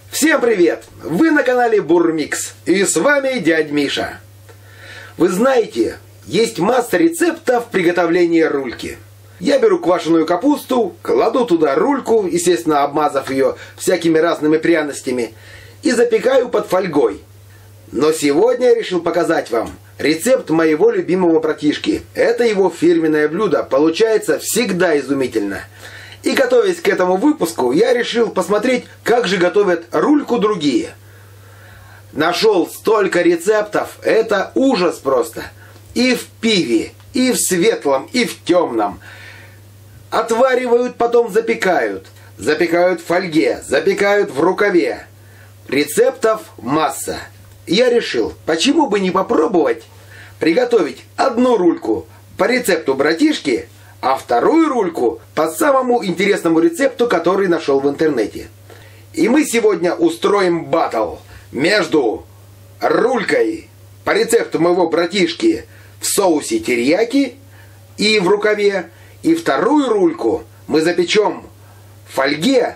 Всем привет! Вы на канале Бурмикс, и с вами дядь Миша. Вы знаете, есть масса рецептов приготовления рульки. Я беру квашеную капусту, кладу туда рульку, естественно обмазав ее всякими разными пряностями, и запекаю под фольгой. Но сегодня я решил показать вам рецепт моего любимого братишки. Это его фирменное блюдо, получается всегда изумительно. И готовясь к этому выпуску, я решил посмотреть, как же готовят рульку другие. Нашел столько рецептов, это ужас просто. И в пиве, и в светлом, и в темном. Отваривают, потом запекают. Запекают в фольге, запекают в рукаве. Рецептов масса. Я решил, почему бы не попробовать приготовить одну рульку по рецепту братишки, а вторую рульку по самому интересному рецепту, который нашел в интернете. И мы сегодня устроим баттл между рулькой по рецепту моего братишки в соусе терияки и в рукаве, и вторую рульку мы запечем в фольге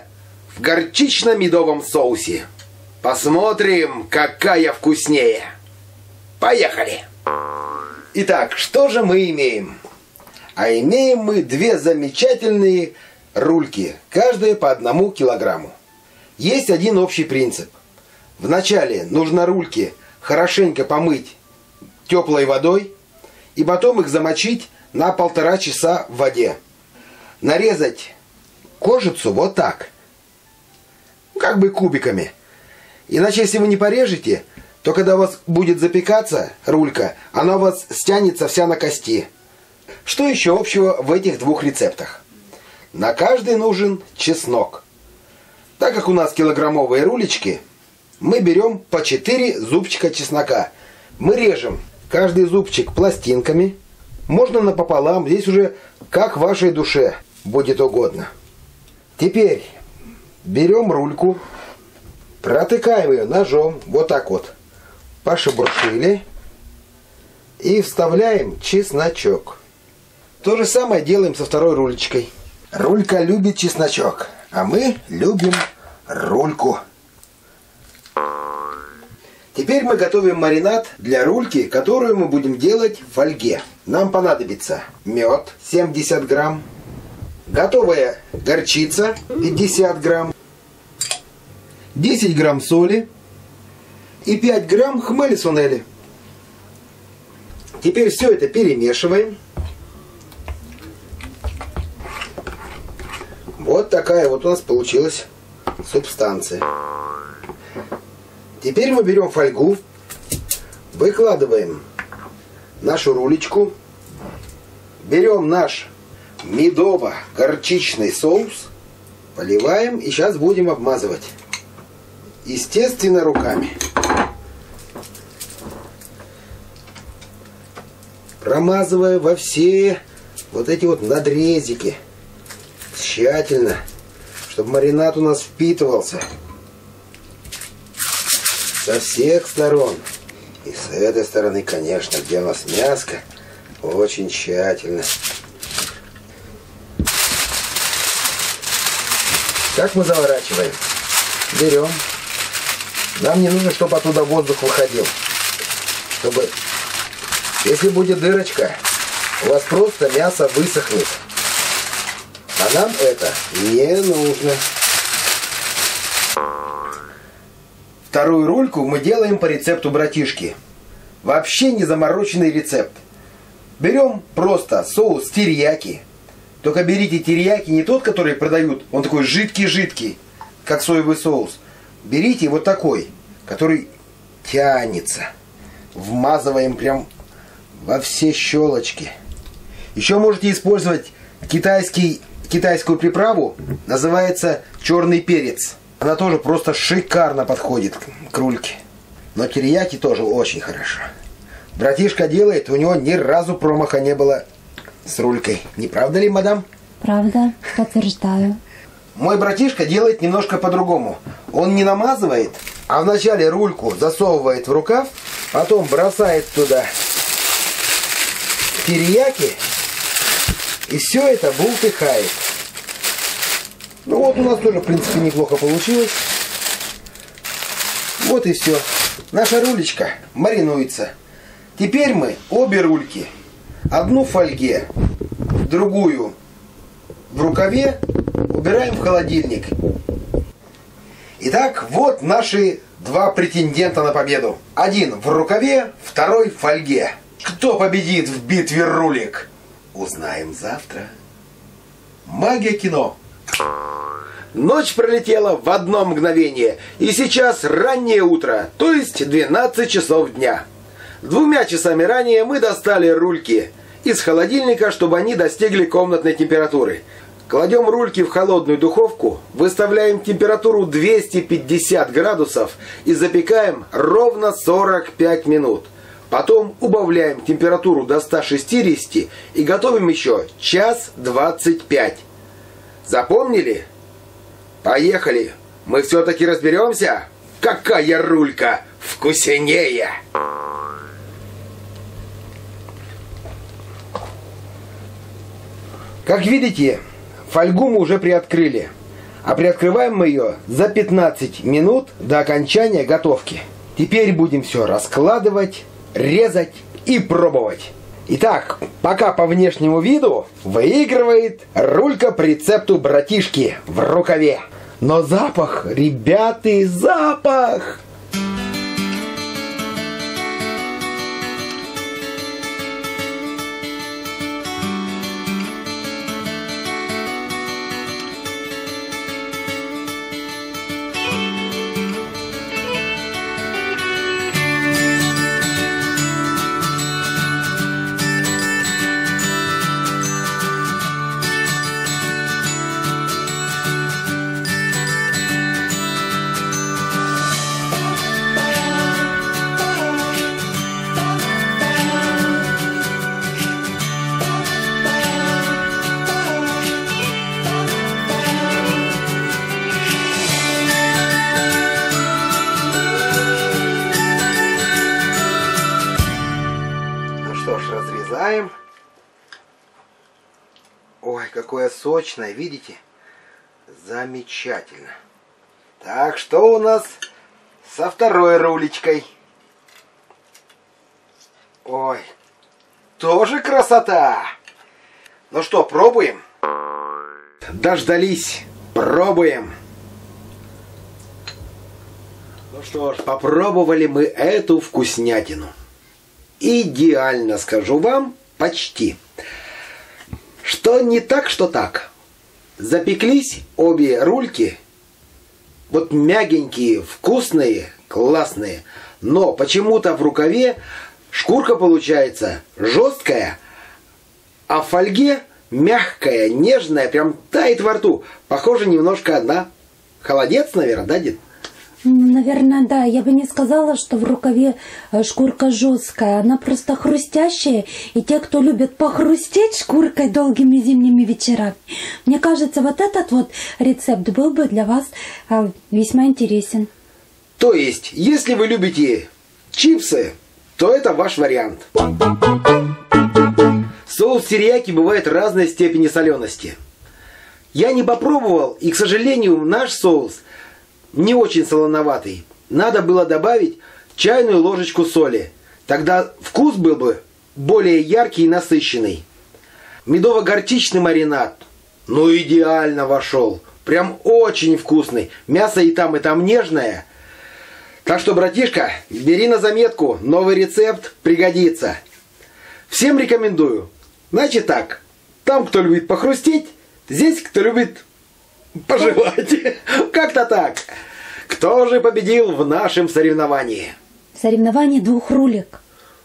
в горчично-медовом соусе. Посмотрим, какая вкуснее. Поехали! Итак, что же мы имеем? А имеем мы две замечательные рульки, каждая по 1 килограмму. Есть один общий принцип. Вначале нужно рульки хорошенько помыть теплой водой и потом их замочить на 1,5 часа в воде. Нарезать кожицу вот так, как бы кубиками. Иначе, если вы не порежете, то когда у вас будет запекаться рулька, она у вас стянется вся на кости. Что еще общего в этих двух рецептах? На каждый нужен чеснок. Так как у нас килограммовые рулечки, мы берем по 4 зубчика чеснока. Мы режем каждый зубчик пластинками. Можно напополам, здесь уже как вашей душе будет угодно. Теперь берем рульку, протыкаем ее ножом, вот так вот, пошебуршили, и вставляем чесночок. То же самое делаем со второй рулечкой. Рулька любит чесночок, а мы любим рульку. Теперь мы готовим маринад для рульки, которую мы будем делать в фольге. Нам понадобится мед 70 грамм, готовая горчица 50 грамм, 10 грамм соли и 5 грамм хмели-сунели. Теперь все это перемешиваем. Вот такая вот у нас получилась субстанция. Теперь мы берем фольгу, выкладываем нашу рулечку, берем наш медово-горчичный соус, поливаем и сейчас будем обмазывать. Естественно, руками. Промазывая во все вот эти вот надрезики. Тщательно, чтобы маринад у нас впитывался со всех сторон. И с этой стороны, конечно, где у нас мяско, очень тщательно. Как мы заворачиваем? Берем. Нам не нужно, чтобы оттуда воздух выходил. Чтобы, если будет дырочка, у вас просто мясо высохнет. А нам это не нужно. Вторую рульку мы делаем по рецепту братишки. Вообще не замороченный рецепт. Берем просто соус терияки. Только берите терияки не тот, который продают. Он такой жидкий-жидкий, как соевый соус. Берите вот такой, который тянется. Вмазываем прям во все щелочки. Еще можете использовать китайскую приправу, называется черный перец. Она тоже просто шикарно подходит к рульке. Но терияки тоже очень хорошо. Братишка делает, у него ни разу промаха не было с рулькой. Не правда ли, мадам? Правда, подтверждаю. Мой братишка делает немножко по-другому. Он не намазывает, а вначале рульку засовывает в рукав, потом бросает туда терияки и все это бултыхает. Ну вот у нас тоже, в принципе, неплохо получилось. Вот и все. Наша рулечка маринуется. Теперь мы обе рульки, одну в фольге, другую в рукаве, убираем в холодильник. Итак, вот наши два претендента на победу. Один в рукаве, второй в фольге. Кто победит в битве рулек? Узнаем завтра. Магия кино. Ночь пролетела в одно мгновение, и сейчас раннее утро, то есть 12 часов дня. 2 часами ранее мы достали рульки из холодильника, чтобы они достигли комнатной температуры. Кладем рульки в холодную духовку, выставляем температуру 250 градусов и запекаем ровно 45 минут. Потом убавляем температуру до 160 и готовим еще 1:25. Запомнили? Поехали! Мы все-таки разберемся, какая рулька вкуснее! Как видите, фольгу мы уже приоткрыли, а приоткрываем мы ее за 15 минут до окончания готовки. Теперь будем все раскладывать, резать и пробовать. Итак, пока по внешнему виду выигрывает рулька по рецепту братишки в рукаве. Но запах, ребята, запах! Разрезаем. Ой, какое сочное, видите? Замечательно. Так, что у нас со второй рулечкой? Ой, тоже красота. Ну что, пробуем? Дождались. Пробуем. Ну что ж, попробовали мы эту вкуснятину. Идеально, скажу вам, почти. Что не так, что так. Запеклись обе рульки. Вот мягенькие, вкусные, классные. Но почему-то в рукаве шкурка получается жесткая, а в фольге мягкая, нежная, прям тает во рту. Похоже немножко на холодец, наверное, да, дед? Наверное, да. Я бы не сказала, что в рукаве шкурка жесткая. Она просто хрустящая. И те, кто любит похрустеть шкуркой долгими зимними вечерами, мне кажется, вот этот вот рецепт был бы для вас весьма интересен. То есть, если вы любите чипсы, то это ваш вариант. Соус терияки бывает разной степени солености. Я не попробовал, и, к сожалению, наш соус не очень солоноватый. Надо было добавить чайную ложечку соли. Тогда вкус был бы более яркий и насыщенный. Медово-горчичный маринад, ну идеально вошел. Прям очень вкусный. Мясо и там нежное. Так что, братишка, бери на заметку. Новый рецепт пригодится. Всем рекомендую. Значит так. Там, кто любит похрустеть, здесь, кто любит пожевать. Как-то так. Кто же победил в нашем соревновании? Соревнование двух рулек.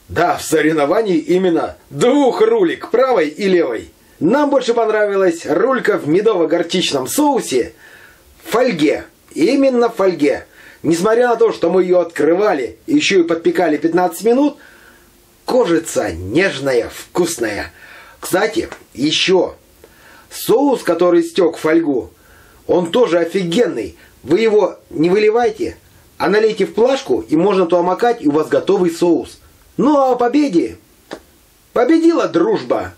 Да, в соревновании именно двух рулек, правой и левой. Нам больше понравилась рулька в медово-горчичном соусе в фольге. Именно в фольге. Несмотря на то, что мы ее открывали, еще и подпекали 15 минут, кожица нежная, вкусная. Кстати, еще соус, который стек в фольгу, он тоже офигенный. Вы его не выливайте, а налейте в плашку, и можно туда макать, и у вас готовый соус. Ну а о победе победила дружба.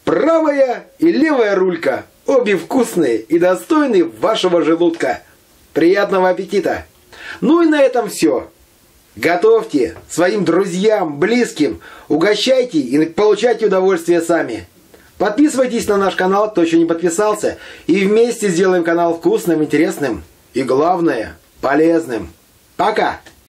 Правая и левая рулька Обе вкусные и достойные вашего желудка. Приятного аппетита! Ну и на этом все. Готовьте своим друзьям, близким, угощайте и получайте удовольствие сами. Подписывайтесь на наш канал, кто еще не подписался, и вместе сделаем канал вкусным, интересным и, главное, полезным. Пока!